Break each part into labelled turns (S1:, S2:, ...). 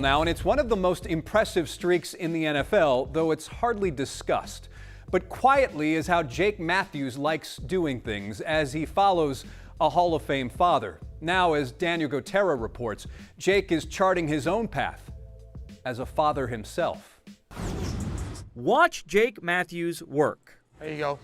S1: Now, and it's one of the most impressive streaks in the NFL, though it's hardly discussed. But quietly is how Jake Matthews likes doing things as he follows a Hall of Fame father. Now, as Daniel Gotera reports, Jake is charting his own path as a father himself.
S2: Watch Jake Matthews work.
S3: There you go.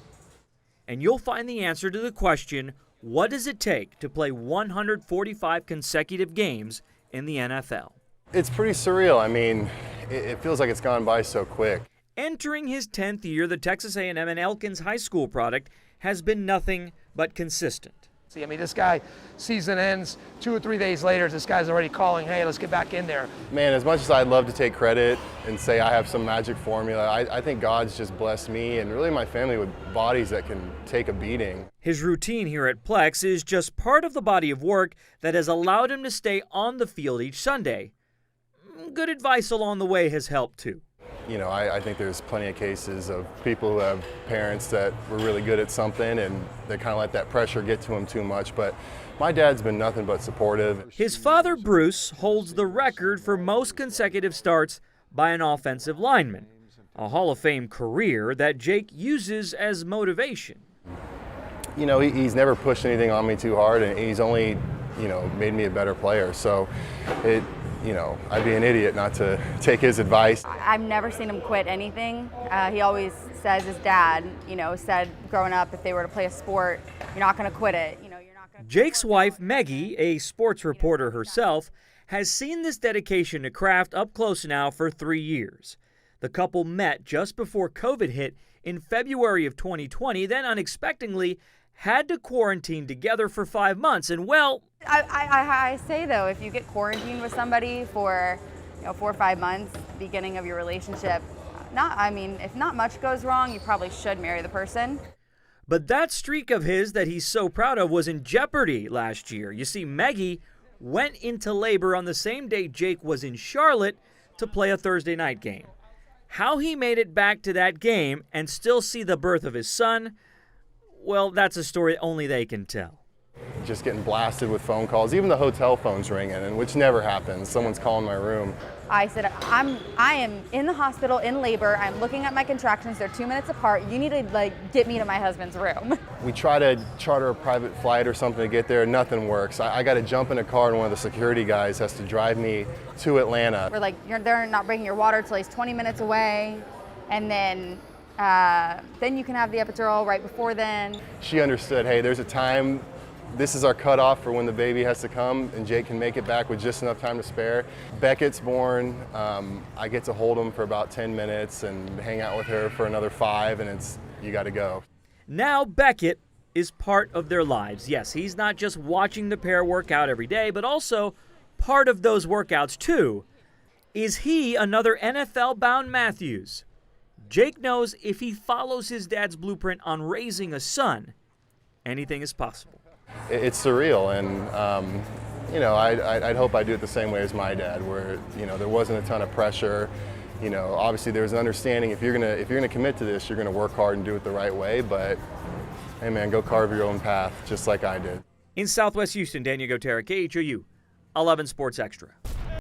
S2: And you'll find the answer to the question, what does it take to play 145 consecutive games in the NFL?
S4: It's pretty surreal. I mean, it feels like it's gone by so quick.
S2: Entering his 10th year, the Texas A&M and Elkins High School product has been nothing but consistent.
S3: See, I mean, this guy, season ends 2 or 3 days later, this guy's already calling, hey, let's get back in there.
S4: Man, as much as I'd love to take credit and say I have some magic formula, I think God's just blessed me and really my family with bodies that can take a beating.
S2: His routine here at Plex is just part of the body of work that has allowed him to stay on the field each Sunday. Good advice along the way has helped too.
S4: You know, I think there's plenty of cases of people who have parents that were really good at something and they kind of let that pressure get to them too much, but my dad's been nothing but supportive.
S2: His father, Bruce, holds the record for most consecutive starts by an offensive lineman, a Hall of Fame career that Jake uses as motivation.
S4: You know, he's never pushed anything on me too hard, and he's only, you know, made me a better player, so you know, I'd be an idiot not to take his advice.
S5: I've never seen him quit anything. He always says his dad, you know, said growing up if they were to play a sport, you're not going to quit it. You know, you're not going to.
S2: Jake's wife, Maggie, a sports reporter herself, has seen this dedication to craft up close now for 3 years. The couple met just before COVID hit in February of 2020, then unexpectedly had to quarantine together for 5 months, and well,
S5: I say though, if you get quarantined with somebody for 4 or 5 months, beginning of your relationship, if not much goes wrong, you probably should marry the person.
S2: But that streak of his that he's so proud of was in jeopardy last year. You see, Maggie went into labor on the same day Jake was in Charlotte to play a Thursday night game. How he made it back to that game and still see the birth of his son, well, that's a story only they can tell.
S4: Just getting blasted with phone calls, even the hotel phone's ringing, and which never happens. Someone's calling my room.
S5: I said, I am in the hospital in labor. I'm looking at my contractions. They're 2 minutes apart. You need to get me to my husband's room. We
S4: try to charter a private flight or something to get there. Nothing works. I got to jump in a car, and one of the security guys has to drive me to Atlanta.
S5: We're like, they're not bringing your water till he's 20 minutes away, and then you can have the epidural right before then.
S4: She understood, hey, there's a time, this is our cutoff for when the baby has to come, and Jake can make it back with just enough time to spare. Beckett's born. I get to hold him for about 10 minutes and hang out with her for another 5, and you got to go.
S2: Now Beckett is part of their lives. Yes, he's not just watching the pair work out every day, but also part of those workouts too. Is he another NFL-bound Matthews? Jake knows if he follows his dad's blueprint on raising a son, anything is possible.
S4: It's surreal, and you know, I'd hope I do it the same way as my dad, where there wasn't a ton of pressure. Obviously there's an understanding if you're gonna commit to this, you're gonna work hard and do it the right way. But hey, man, go carve your own path, just like I did.
S2: In Southwest Houston, Daniel Gotera, KHOU 11 Sports Extra.